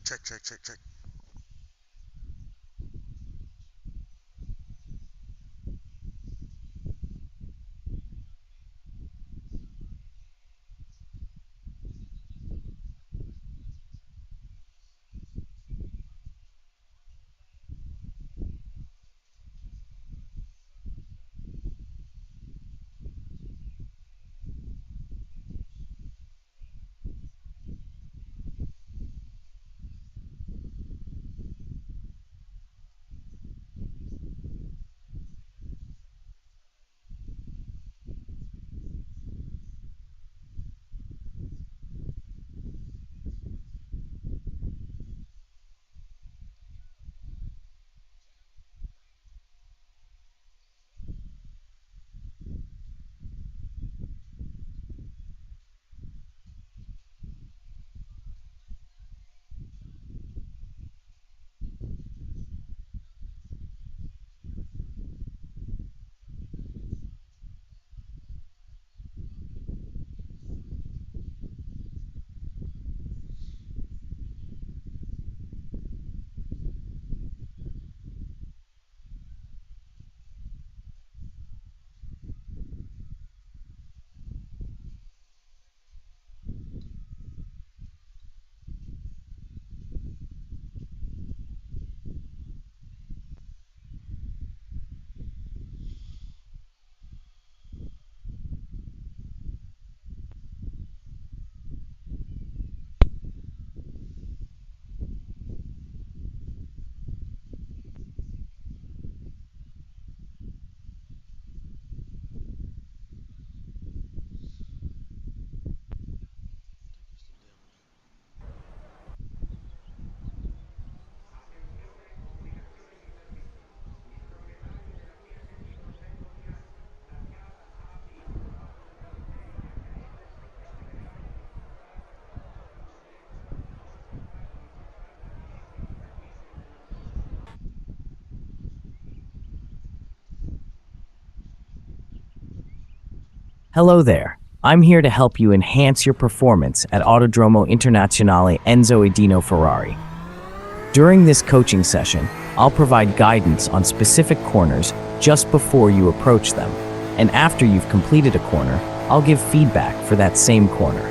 Check, check, check, check. Hello there. I'm here to help you enhance your performance at Autodromo Internazionale Enzo Edino Ferrari. During this coaching session, I'll provide guidance on specific corners just before you approach them, and after you've completed a corner, I'll give feedback for that same corner.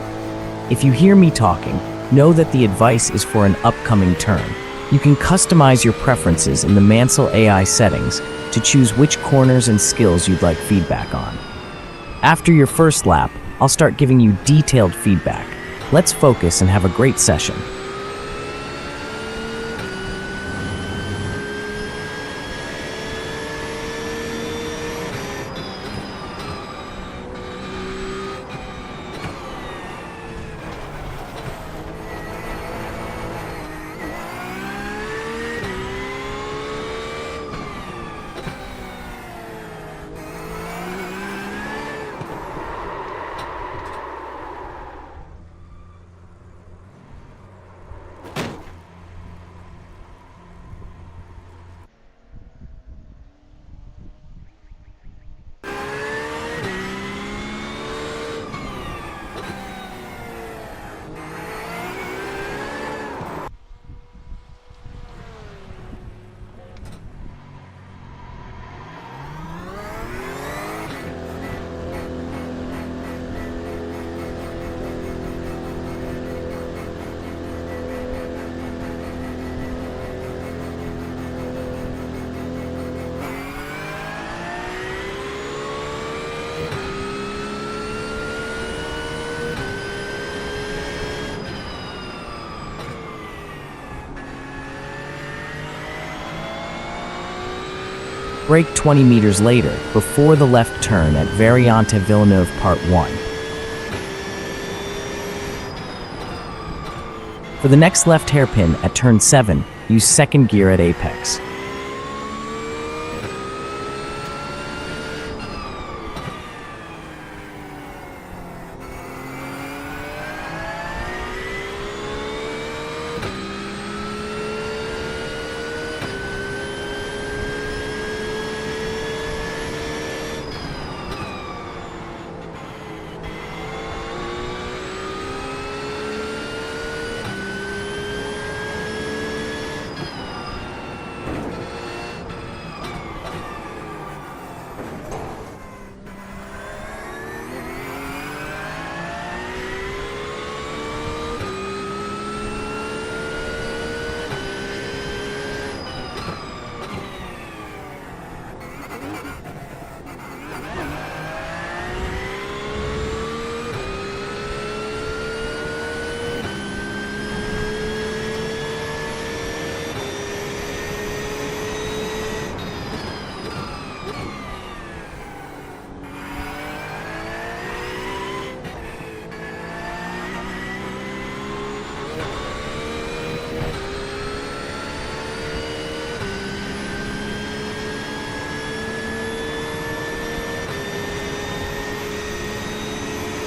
If you hear me talking, know that the advice is for an upcoming turn. You can customize your preferences in the Mansell AI settings to choose which corners and skills you'd like feedback on. After your first lap, I'll start giving you detailed feedback. Let's focus and have a great session. Brake 20 meters later, before the left turn at Variante Villeneuve Part 1. For the next left hairpin at turn 7, use second gear at apex.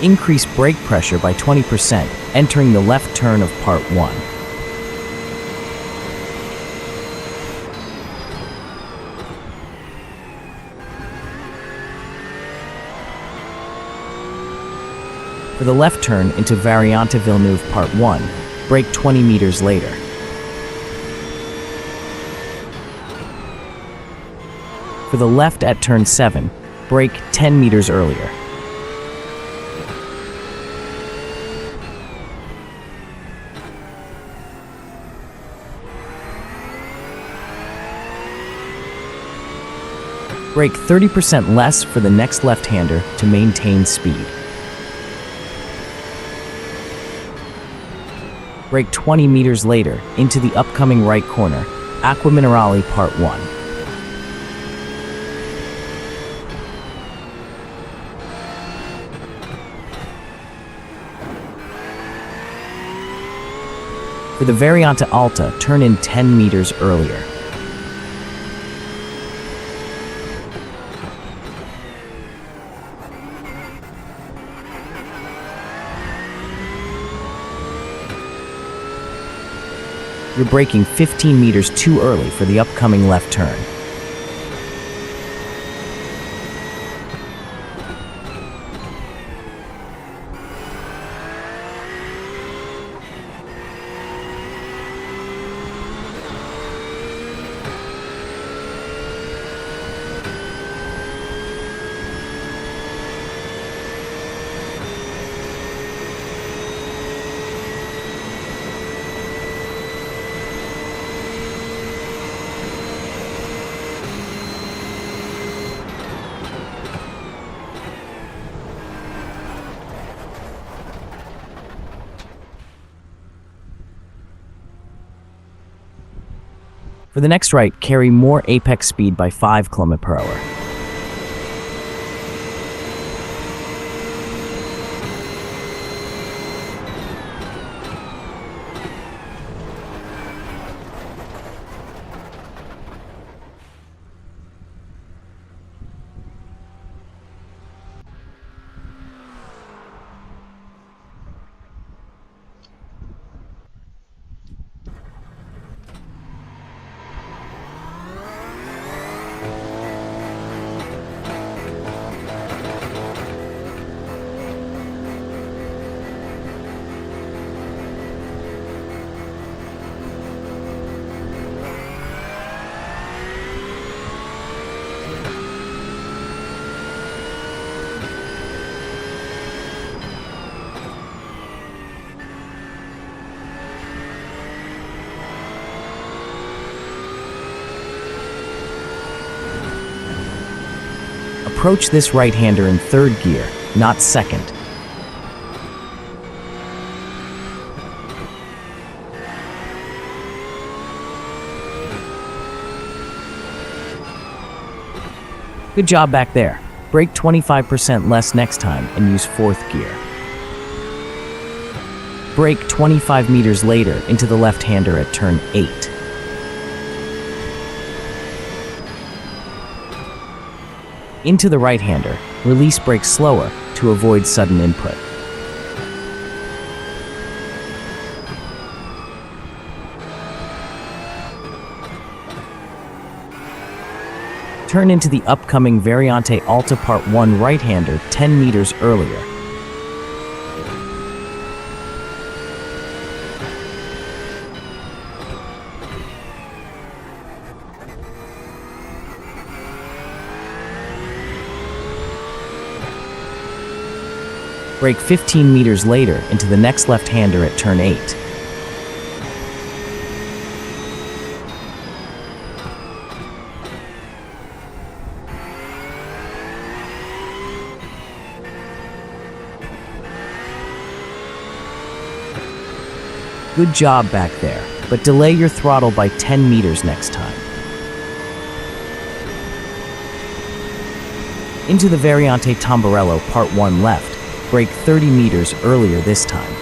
Increase brake pressure by 20%, entering the left turn of Part 1. For the left turn into Variante Villeneuve Part 1, brake 20 meters later. For the left at turn 7, brake 10 meters earlier. Brake 30% less for the next left-hander to maintain speed. Brake 20 meters later into the upcoming right corner, Acqua Minerale Part 1. For the Variante Alta, turn in 10 meters earlier. You're braking 15 meters too early for the upcoming left turn. For the next right, carry more apex speed by 5 km/h. Approach this right-hander in 3rd gear, not 2nd. Good job back there. Brake 25% less next time and use 4th gear. Brake 25 meters later into the left-hander at turn 8. Into the right-hander, release brake slower to avoid sudden input. Turn into the upcoming Variante Alta Part 1 right-hander 10 meters earlier. Brake 15 meters later into the next left-hander at turn 8. Good job back there, but delay your throttle by 10 meters next time. Into the Variante Tamburello Part 1 left, brake 30 meters earlier this time.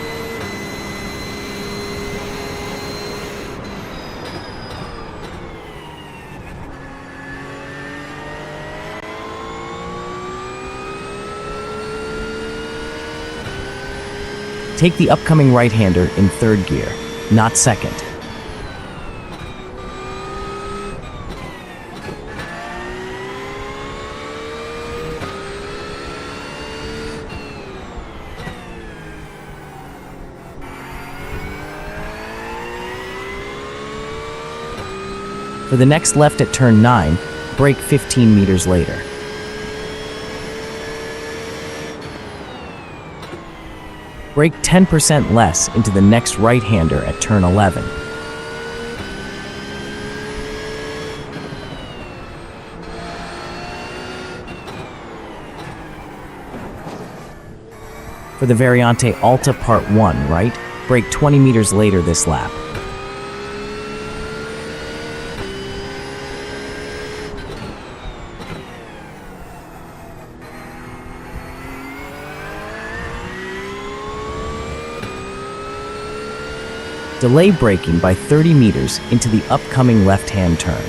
Take the upcoming right-hander in third gear, not second. For the next left at turn 9, brake 15 meters later. Brake 10% less into the next right-hander at turn 11. For the Variante Alta Part 1, right, brake 20 meters later this lap. Delay braking by 30 meters into the upcoming left-hand turn.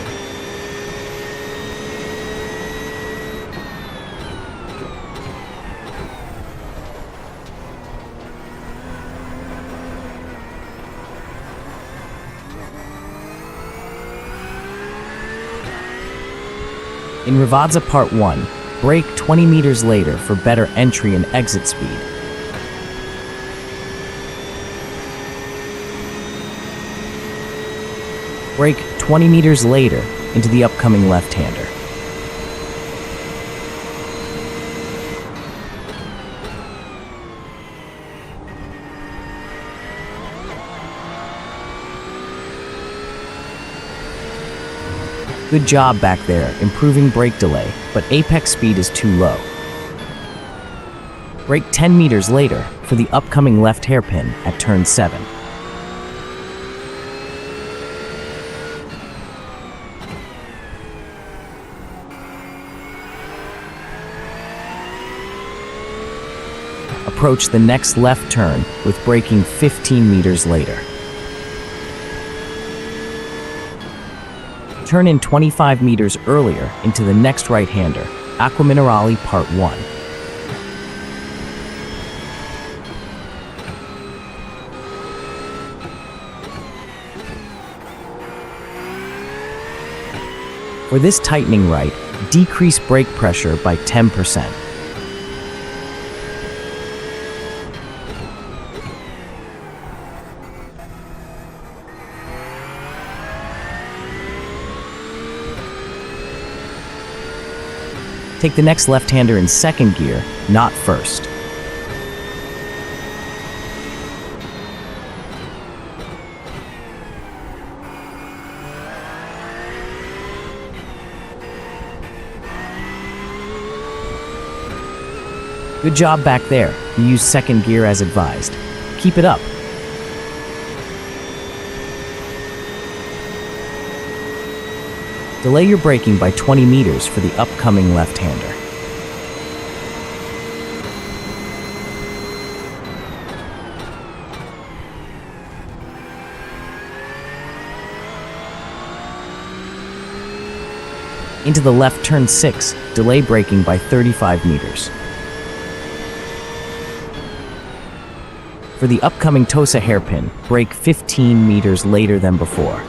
In Rivazza Part 1, brake 20 meters later for better entry and exit speed. Brake 20 meters later into the upcoming left-hander. Good job back there, improving brake delay, but apex speed is too low. Brake 10 meters later for the upcoming left hairpin at turn 7. Approach the next left turn with braking 15 meters later. Turn in 25 meters earlier into the next right-hander, Acqua Minerale Part 1. For this tightening right, decrease brake pressure by 10%. Take the next left-hander in second gear, not first. Good job back there. You used second gear as advised. Keep it up. Delay your braking by 20 meters for the upcoming left-hander. Into the left turn 6, delay braking by 35 meters. For the upcoming Tosa hairpin, brake 15 meters later than before.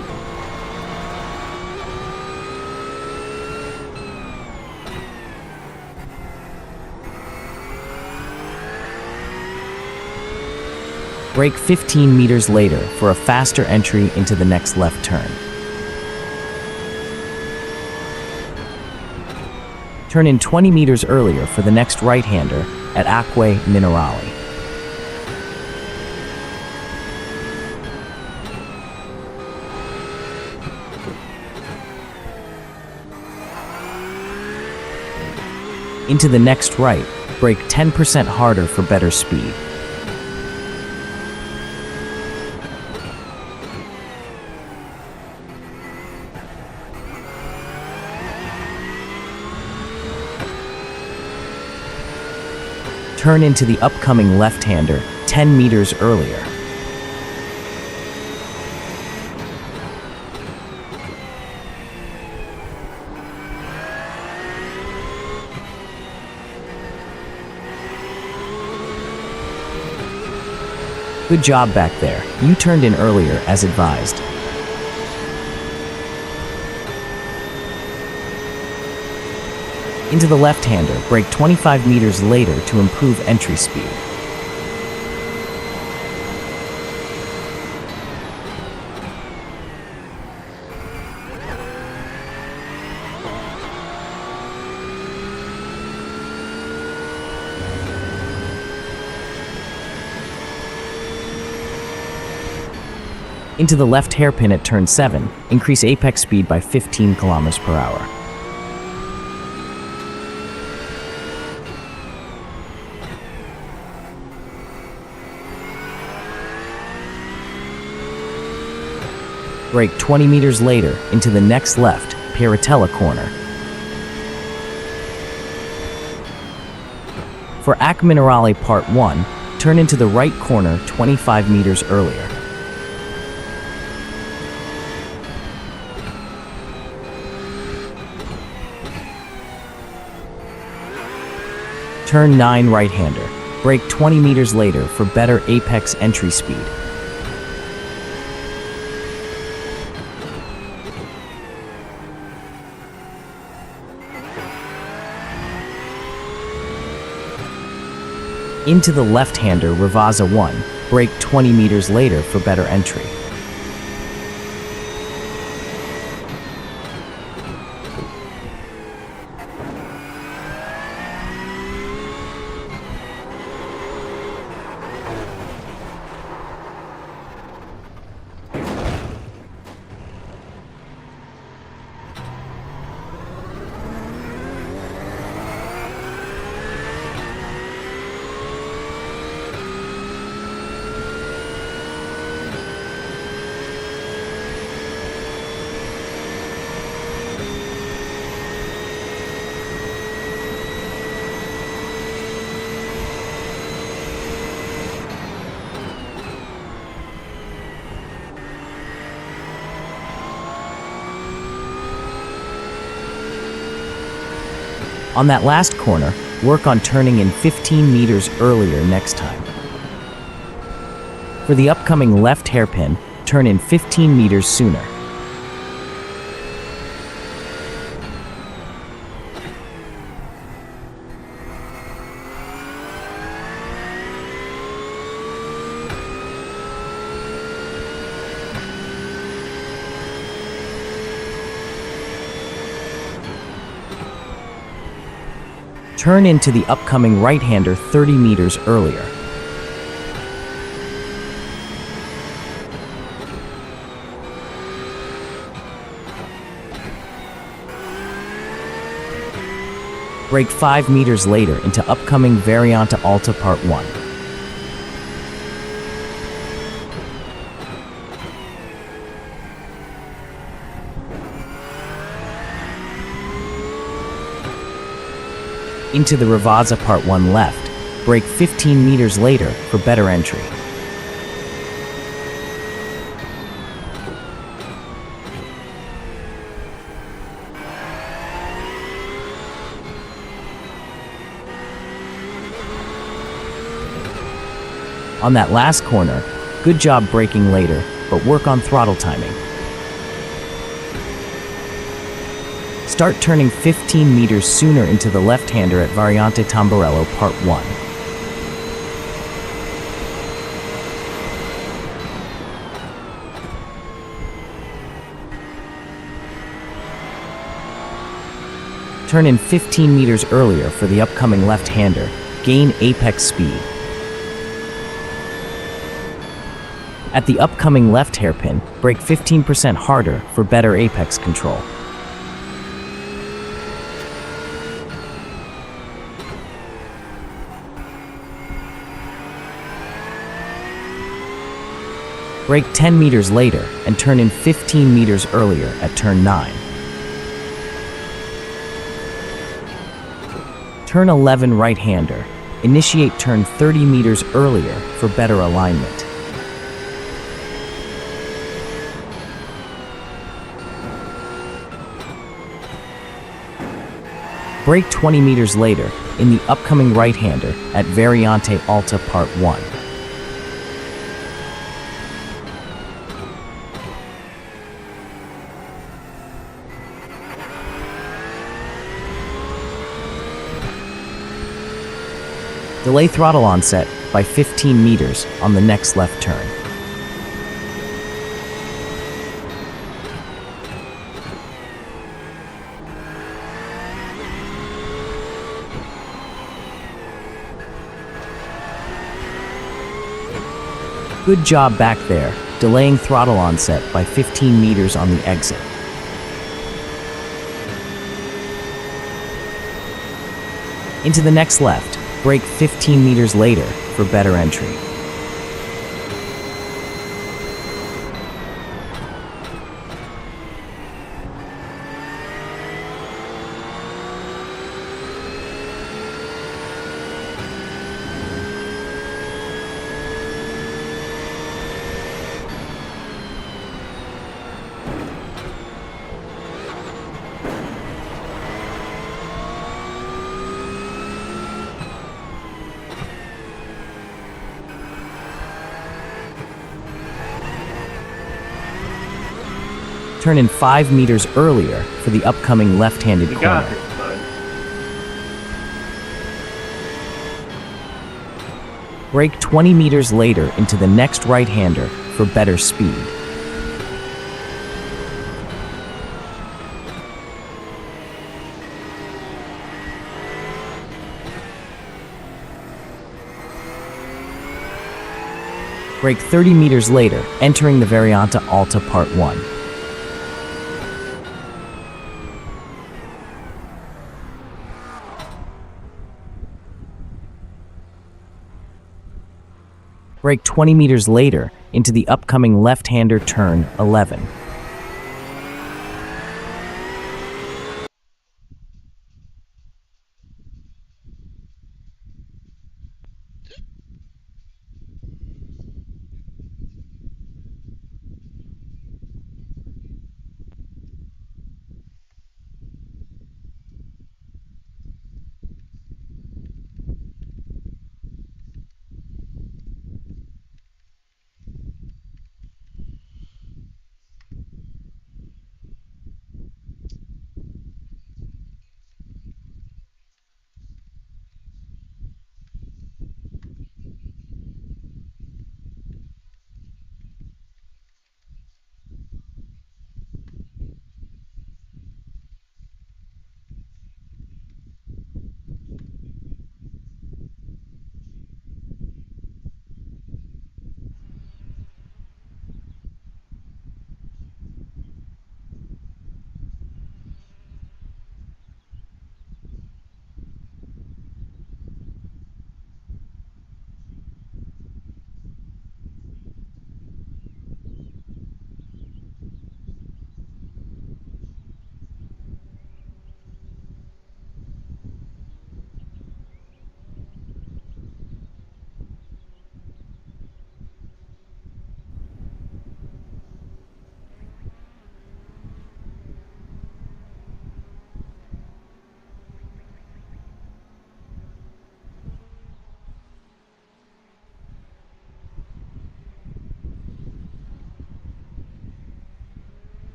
Brake 15 meters later for a faster entry into the next left turn. Turn in 20 meters earlier for the next right-hander at Acqua Minerale. Into the next right, brake 10% harder for better speed. Turn into the upcoming left-hander 10 meters earlier. Good job back there. You turned in earlier as advised. Into the left-hander, brake 25 meters later to improve entry speed. Into the left hairpin at turn 7, increase apex speed by 15 kilometers per hour. Brake 20 meters later into the next left, Paratella corner. For Ac Minerale Part 1, turn into the right corner 25 meters earlier. Turn 9 right-hander, brake 20 meters later for better apex entry speed. Into the left-hander Ravazza 1, brake 20 meters later for better entry. On that last corner, work on turning in 15 meters earlier next time. For the upcoming left hairpin, turn in 15 meters sooner. Turn into the upcoming right-hander 30 meters earlier. Brake 5 meters later into upcoming Variante Alta Part 1. Into the Ravazza Part 1 left, brake 15 meters later for better entry. On that last corner, good job braking later, but work on throttle timing. Start turning 15 meters sooner into the left-hander at Variante Tamburello Part 1. Turn in 15 meters earlier for the upcoming left-hander. Gain apex speed. At the upcoming left hairpin, brake 15% harder for better apex control. Brake 10 meters later and turn in 15 meters earlier at turn 9. Turn 11 right-hander. Initiate turn 30 meters earlier for better alignment. Brake 20 meters later in the upcoming right-hander at Variante Alta Part 1. Delay throttle onset by 15 meters on the next left turn. Good job back there, delaying throttle onset by 15 meters on the exit. Into the next left, brake 15 meters later for better entry. Turn in 5 meters earlier for the upcoming left-handed corner. Brake 20 meters later into the next right-hander for better speed. Brake 30 meters later, entering the Variante Alta Part 1. Brake 20 meters later into the upcoming left-hander turn 11.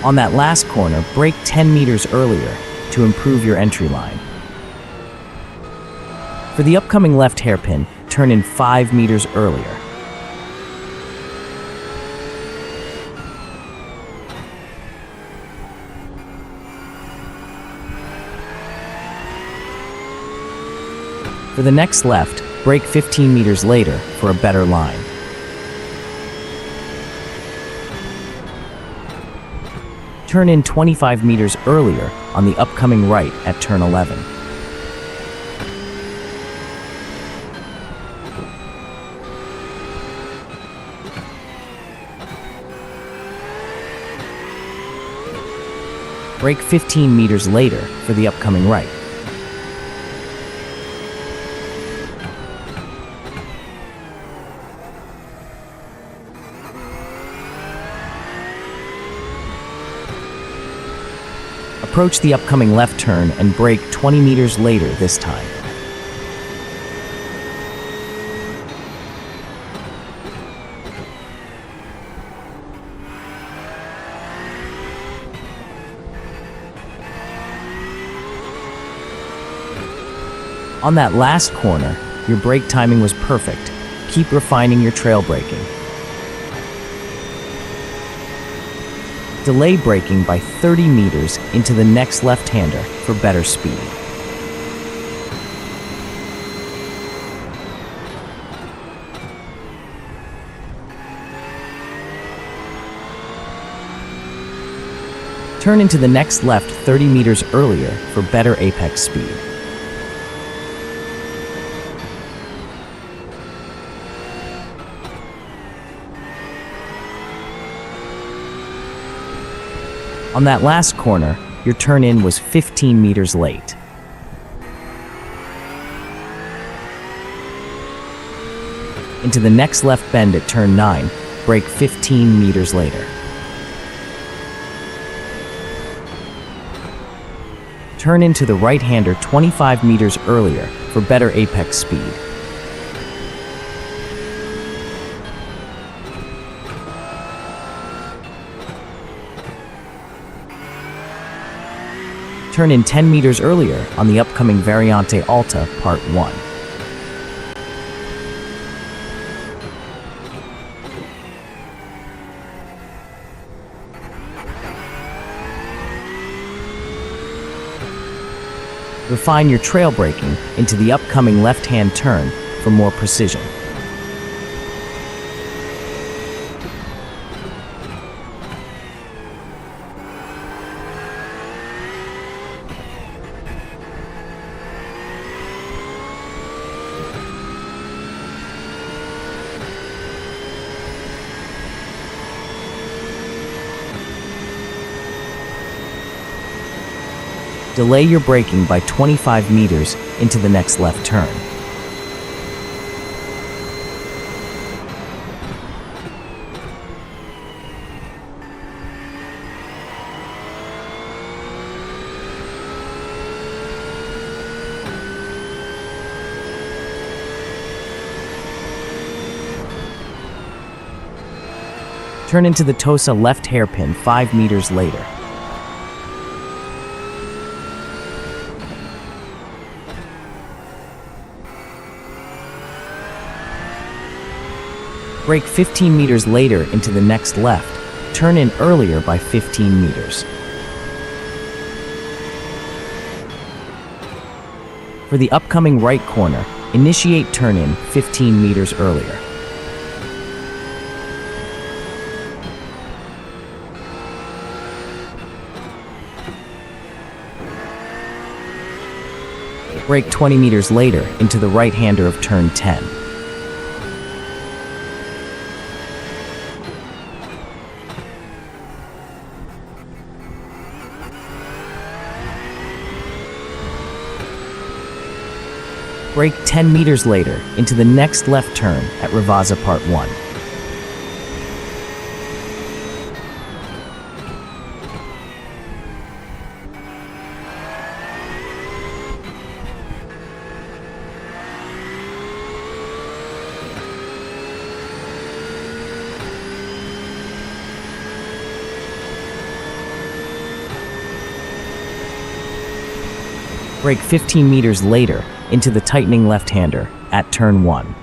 On that last corner, brake 10 meters earlier to improve your entry line. For the upcoming left hairpin, turn in 5 meters earlier. For the next left, brake 15 meters later for a better line. Turn in 25 meters earlier on the upcoming right at turn 11. Brake 15 meters later for the upcoming right. Approach the upcoming left turn and brake 20 meters later this time. On that last corner, your brake timing was perfect. Keep refining your trail braking. Delay braking by 30 meters into the next left-hander for better speed. Turn into the next left 30 meters earlier for better apex speed. On that last corner, your turn-in was 15 meters late. Into the next left bend at turn 9, brake 15 meters later. Turn into the right-hander 25 meters earlier for better apex speed. Turn in 10 meters earlier on the upcoming Variante Alta Part 1. Refine your trail braking into the upcoming left-hand turn for more precision. Delay your braking by 25 meters into the next left turn. Turn into the Tosa left hairpin 5 meters later. Brake 15 meters later into the next left. Turn in earlier by 15 meters. For the upcoming right corner, initiate turn-in 15 meters earlier. Brake 20 meters later into the right-hander of turn 10. Brake 10 meters later into the next left turn at Ravazza Part 1. Brake 15 meters later into the tightening left-hander at turn 1.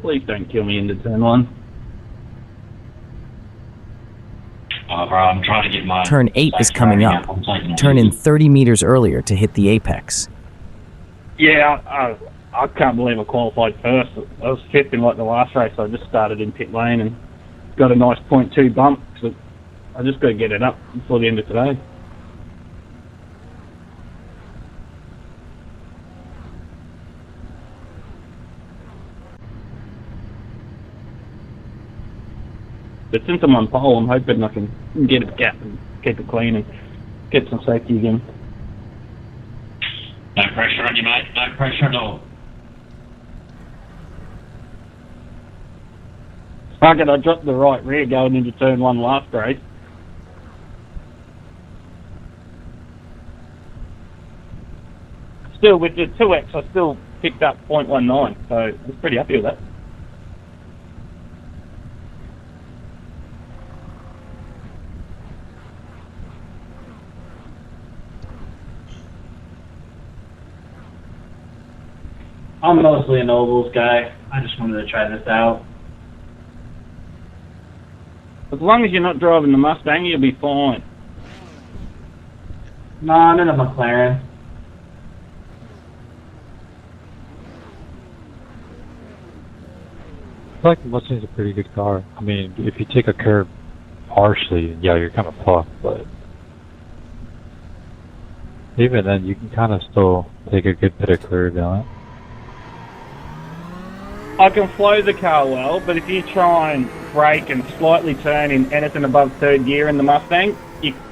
Please don't kill me into turn 1. Oh, bro, I'm trying to get my... Turn 8 is coming up. Turn in 30 meters earlier to hit the apex. Yeah, I can't believe I qualified first. I was 5th in like the last race. I just started in pit lane and got a nice 0.2 bump. So I just got to get it up before the end of today. But since I'm on pole, I'm hoping I can get a gap and keep it clean and get some safety again. No pressure on you, mate. No pressure at all. Fuck it, I dropped the right rear going into turn 1 last race. Still, with the 2X, I still picked up 0.19, so I was pretty happy with that. I'm mostly an ovals guy. I just wanted to try this out. As long as you're not driving the Mustang, you'll be fine. No, I'm in a McLaren. I feel like the Mustang's a pretty good car. I mean, if you take a curve harshly, yeah, you're kind of fucked, but even then, you can kind of still take a good bit of curve on it. I can flow the car well, but if you try and brake and slightly turn in anything above 3rd gear in the Mustang,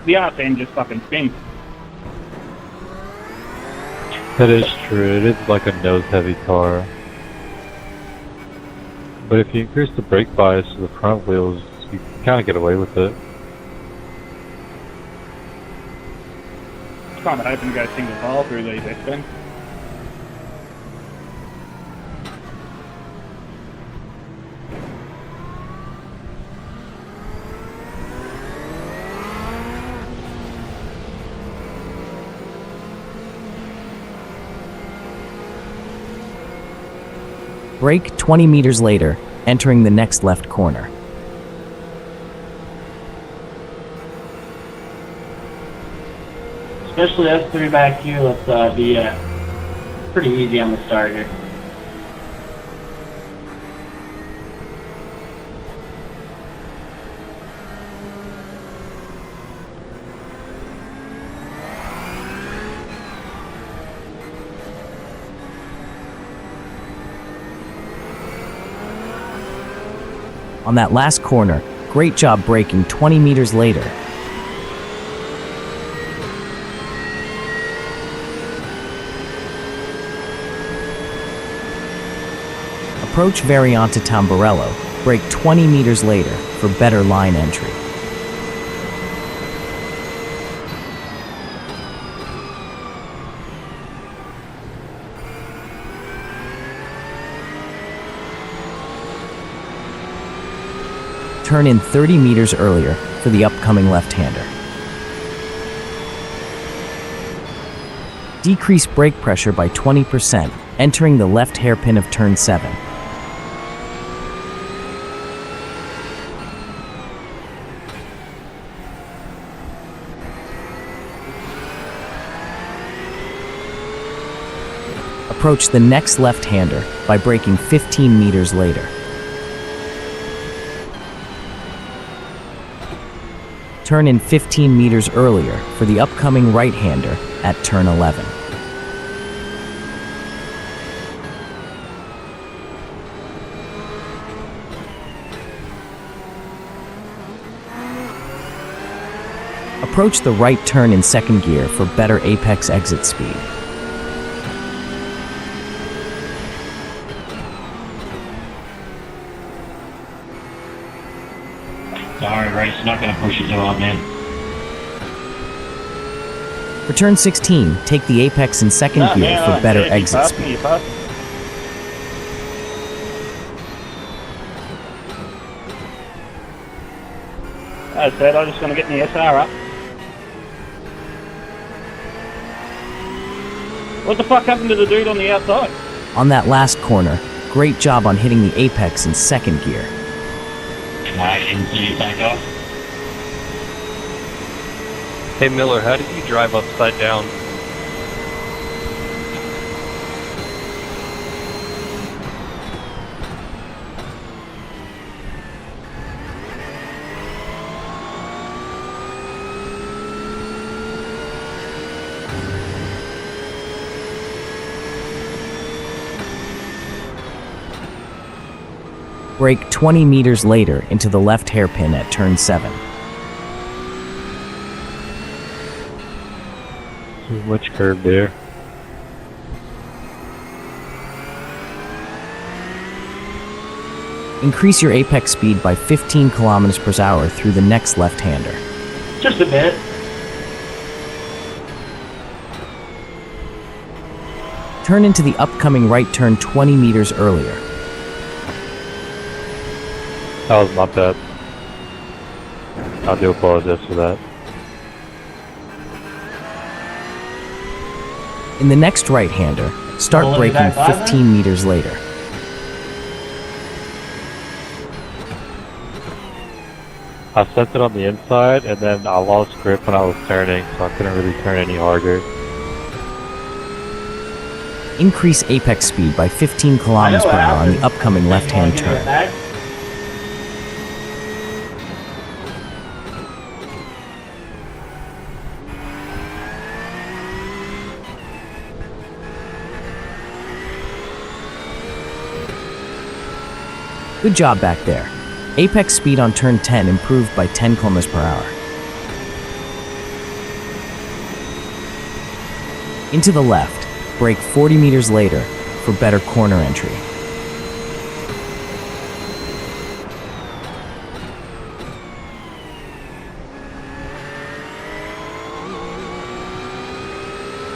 the arse end just fucking spins. That is true. It is like a nose-heavy car. But if you increase the brake bias to the front wheels, you can kind of get away with it. I'm kind of hoping to go single file through these S-bends. Brake 20 meters later, entering the next left corner. Especially us three back here, let's be pretty easy on the start here. On that last corner, great job braking 20 meters later. Approach Variante Tamburello, brake 20 meters later for better line entry. Turn in 30 meters earlier for the upcoming left-hander. Decrease brake pressure by 20%, entering the left hairpin of turn 7. Approach the next left-hander by braking 15 meters later. Turn in 15 meters earlier for the upcoming right-hander at turn 11. Approach the right turn in second gear for better apex exit speed. Sorry, Race, not going to push you too hard, man. For turn 16, take the apex in second gear for better exit speed. As I said, I'm just going to get the SR up. What the fuck happened to the dude on the outside? On that last corner, great job on hitting the apex in second gear. I didn't see you take off. Hey Miller, how did you drive upside down? Brake 20 meters later into the left hairpin at turn 7. Too much curve there. Increase your apex speed by 15 kilometers per hour through the next left-hander. Just a bit. Turn into the upcoming right turn 20 meters earlier. That was my bad. I do apologize for that. In the next right-hander, start Well, braking is that five 15 meters later. I sent it on the inside, and then I lost grip when I was turning, so I couldn't really turn any harder. Increase apex speed by 15 kilometers per hour on the upcoming left-hand turn. Good job back there. Apex speed on turn 10 improved by 10 kilometers per hour. Into the left, brake 40 meters later for better corner entry.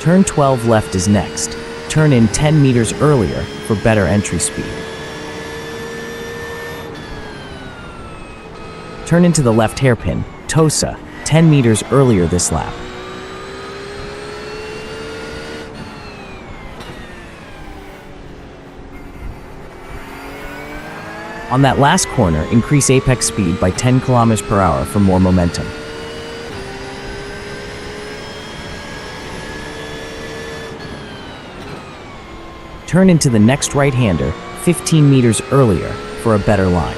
Turn 12 left is next. Turn in 10 meters earlier for better entry speed. Turn into the left hairpin, Tosa, 10 meters earlier this lap. On that last corner, increase apex speed by 10 kilometers per hour for more momentum. Turn into the next right-hander 15 meters earlier for a better line.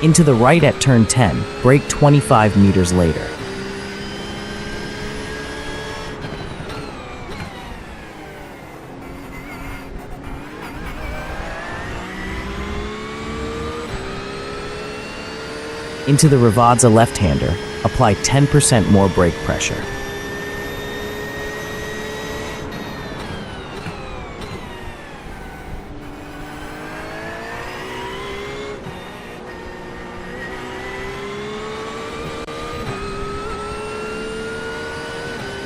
Into the right at turn 10, brake 25 meters later. Into the Ravazza left-hander, apply 10% more brake pressure.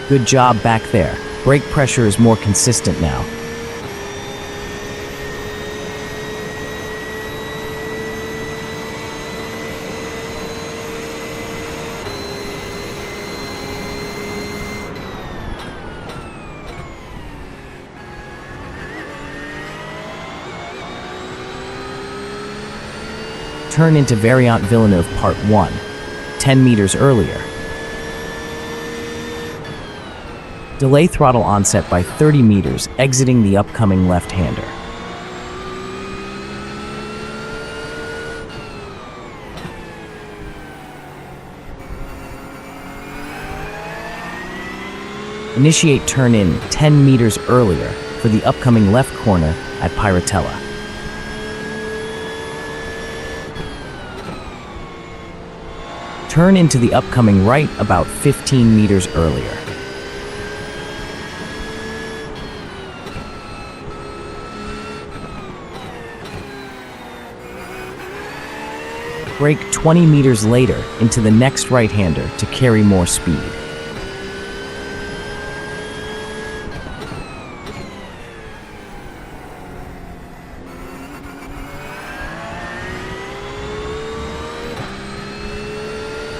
Good job back there. Brake pressure is more consistent now. Turn into Variant Villeneuve Part 1, 10 meters earlier. Delay throttle onset by 30 meters, exiting the upcoming left-hander. Initiate turn-in 10 meters earlier for the upcoming left corner at Piratella. Turn into the upcoming right about 15 meters earlier. Brake 20 meters later into the next right-hander to carry more speed.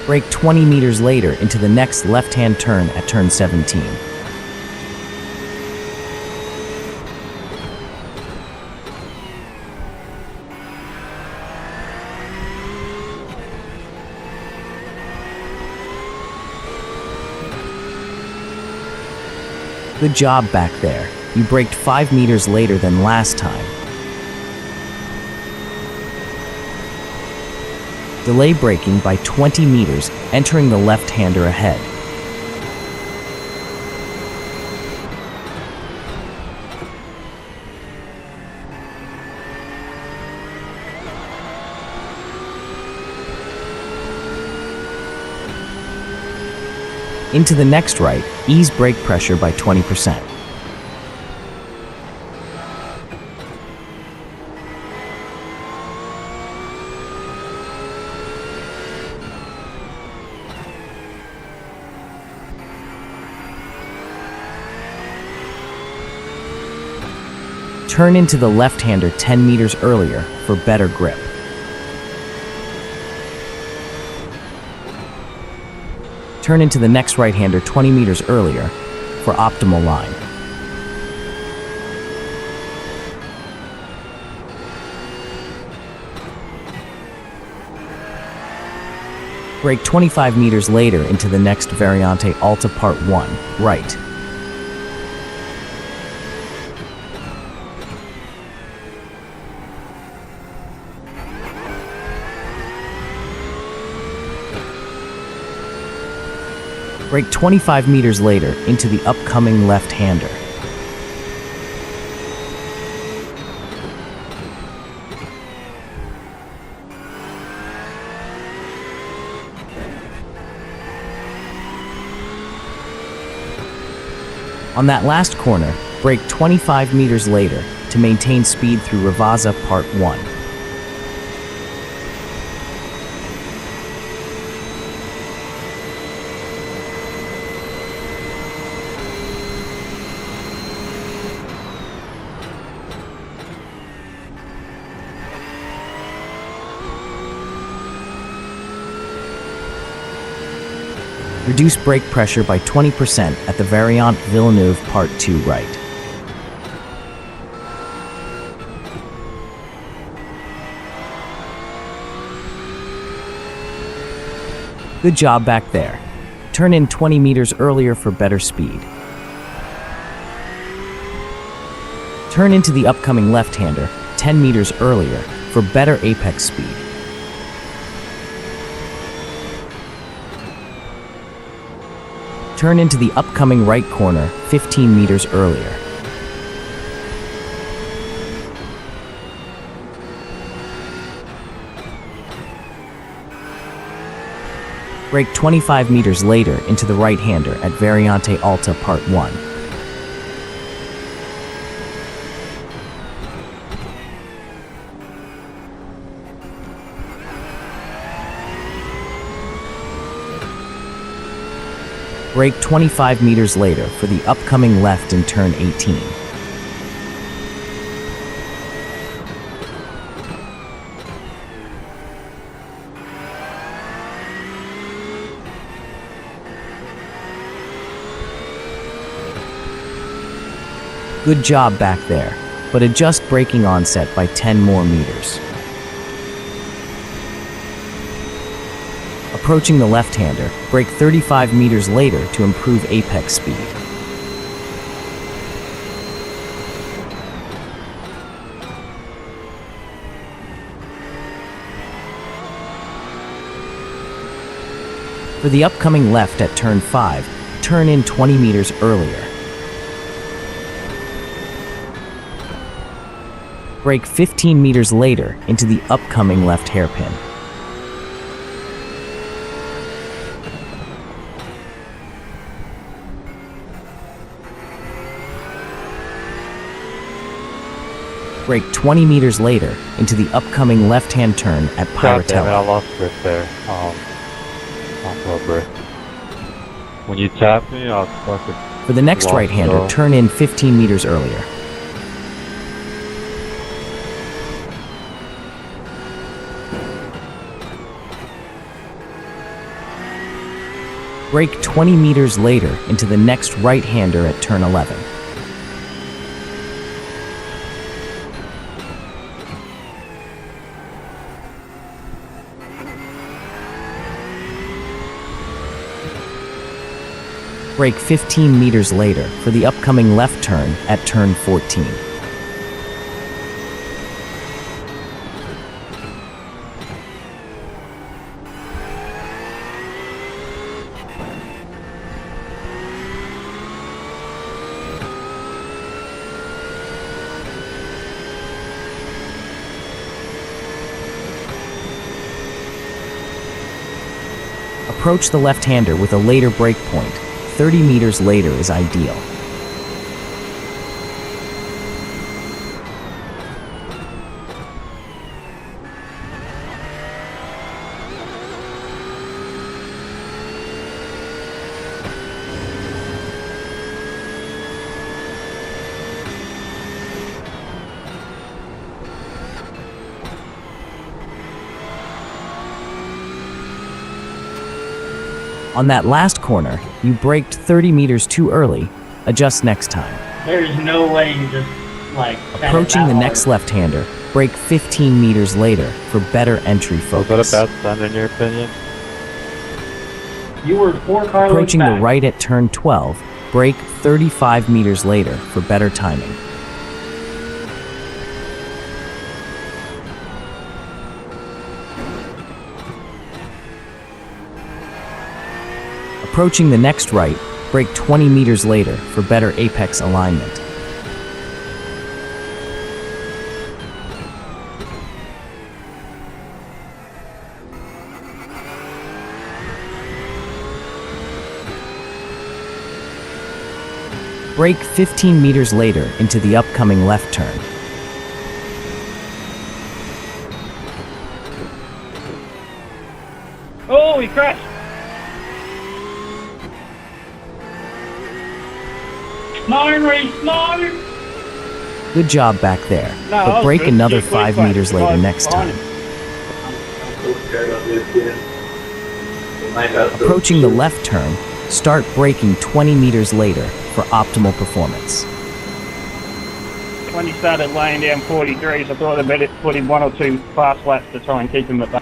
Brake 20 meters later into the next left-hand turn at turn 17. Good job back there. You braked 5 meters later than last time. Delay braking by 20 meters, entering the left-hander ahead. Into the next right, ease brake pressure by 20%. Turn into the left-hander 10 meters earlier for better grip. Turn into the next right-hander 20 meters earlier for optimal line. Brake 25 meters later into the next Variante Alta Part 1, right. Brake 25 meters later into the upcoming left-hander. On that last corner, brake 25 meters later to maintain speed through Ravazza Part 1. Reduce brake pressure by 20% at the Variant Villeneuve Part 2 right. Good job back there. Turn in 20 meters earlier for better speed. Turn into the upcoming left-hander 10 meters earlier for better apex speed. Turn into the upcoming right corner 15 meters earlier. Brake 25 meters later into the right-hander at Variante Alta Part 1. Brake 25 meters later for the upcoming left in turn 18. Good job back there, but adjust braking onset by 10 more meters. Approaching the left-hander, brake 35 meters later to improve apex speed. For the upcoming left at turn 5, turn in 20 meters earlier. Brake 15 meters later into the upcoming left hairpin. Brake 20 meters later into the upcoming left-hand turn at God damn it, I Piratella. lost grip there. Rubber. When you tap me, I'll fucking... For the next lost right-hander, though. turn in 15 meters earlier. Brake 20 meters later into the next right-hander at turn 11. Brake 15 meters later for the upcoming left turn at turn 14. Approach the left-hander with a later brake point. 30 meters later is ideal. On that last corner, you braked 30 meters too early. Adjust next time. There's no way you just, like, set it Approaching that the hard. next left-hander, brake 15 meters later for better entry Was focus. that a bad sign in your opinion? You were 4 car lengths Approaching the back. right at turn 12, brake 35 meters later for better timing. Approaching the next right, brake 20 meters later for better apex alignment. Brake 15 meters later into the upcoming left turn. Oh, he crashed! No, Reese, no! Good job back there, No, but that was brake good. another Yeah, 5 quick, meters quick, later quick, next behind time. him. Approaching the left turn, start braking 20 meters later for optimal performance. When he started laying down 43s, I thought I'd better put him 1 or 2 fast laps to try and keep him at bay.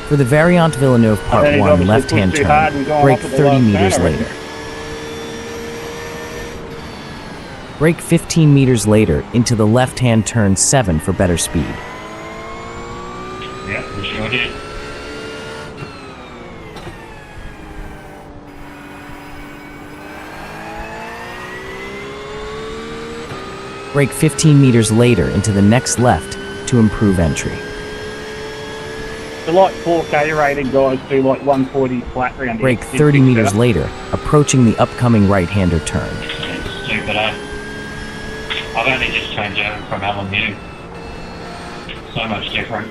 For the Variant Villeneuve Part then he's 1 obviously left-hand pushed too hard and turn, gone brake off at the 30 last meters turn, I reckon. later. Brake 15 meters later into the left-hand turn 7 for better speed. Yeah, we sure did. Brake 15 meters later into the next left to improve entry. The like 4K rated guys do like 140 flat round. Brake It's 30 big meters setup. later, approaching the upcoming right-hander turn. It's stupid, eh? I've only just changed over from LMU. So much different.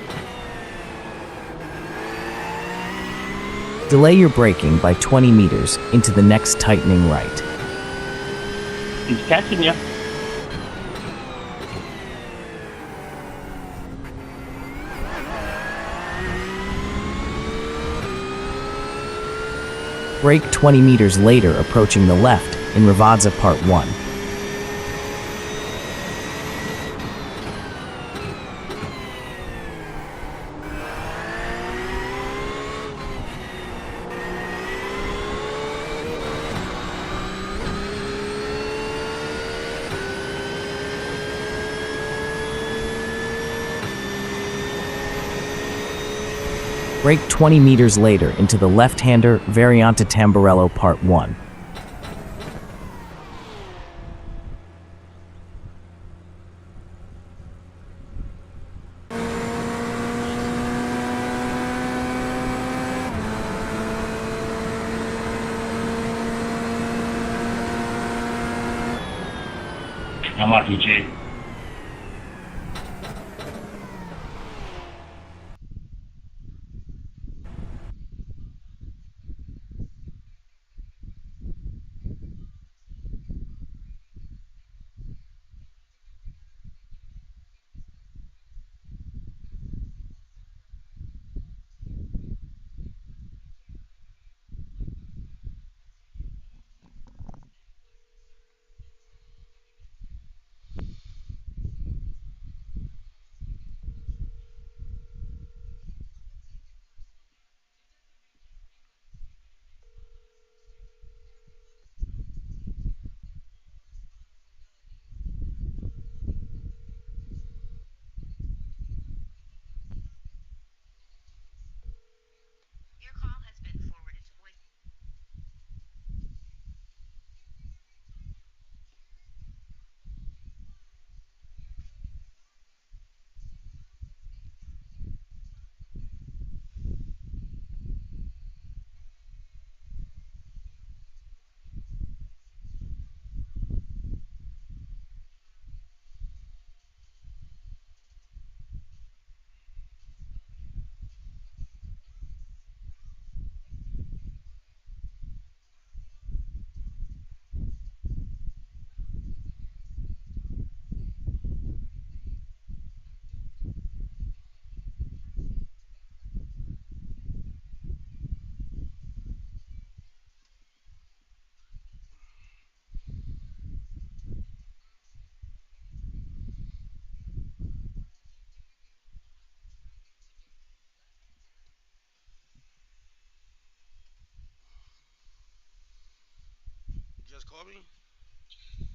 Delay your braking by 20 meters into the next tightening right. He's catching you. Brake 20 meters later approaching the left in Ravazza Part 1. Brake 20 meters later into the left-hander Variante Tamburello Part 1. Unlucky G. Your call has been forwarded to voice. You just called me?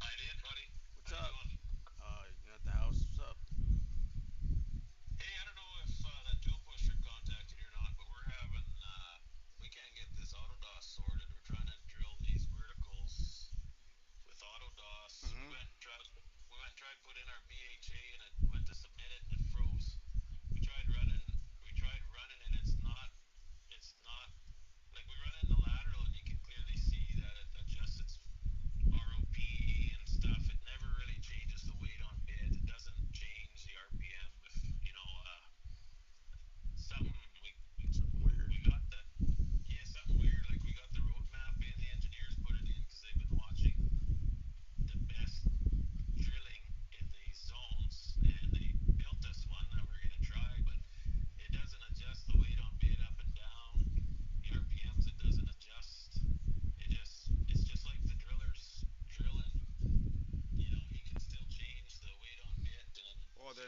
I did, buddy. What's up? You at the house? What's up? Hey, I don't know if that tool pusher contacted you or not, but we're having, we can't get this AutoDOS sorted. We're trying to drill these verticals with AutoDOS. We went and tried to put in our BHA and it went to submit it and it froze. We tried running and it's not, like we run in the lateral and you can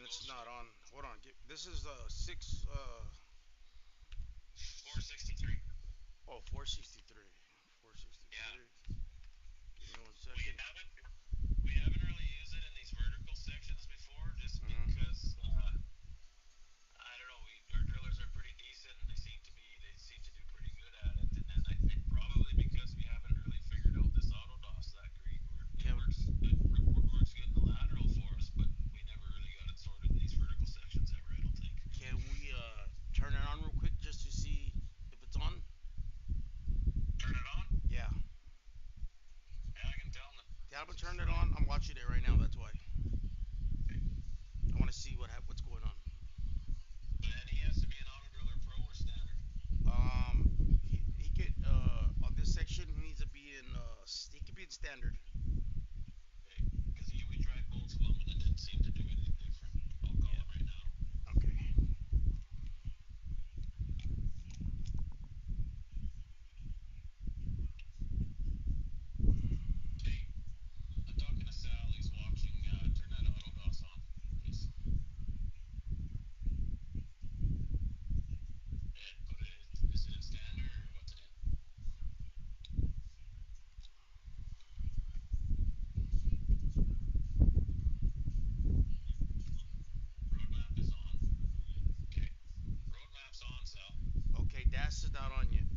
it's not on. Hold on. This is 6. 463. Oh, 463. 463. Yeah. Give me 1 We second. haven't really used it in these vertical sections before, just because I don't know. Our drillers are pretty decent, and they seem to do pretty good at it. And then I think probably because we haven't really figured out this autodos that great. It works good in the lateral for us, but we never really got it sorted in these vertical sections ever. I don't think. Can we turn it on real quick just to see if it's on? Turn it on. Yeah. Yeah, I can tell them. Yeah, I'm gonna turn it on. I'm watching it right now. That's why. I want to see what's going on. And he has to be an auto driller pro or standard. He could on this section he needs to be in he could be in standard. Okay. Because we tried both of them and it didn't seem to do anything different. I'll call him right now. Okay. Hey, I'm talking to Sal. He's watching. Turn that autodos on, please. And put it. Is it in standard or what's it in? Road map is on. Okay. Road map's on, Sal. Okay, dash is not on yet.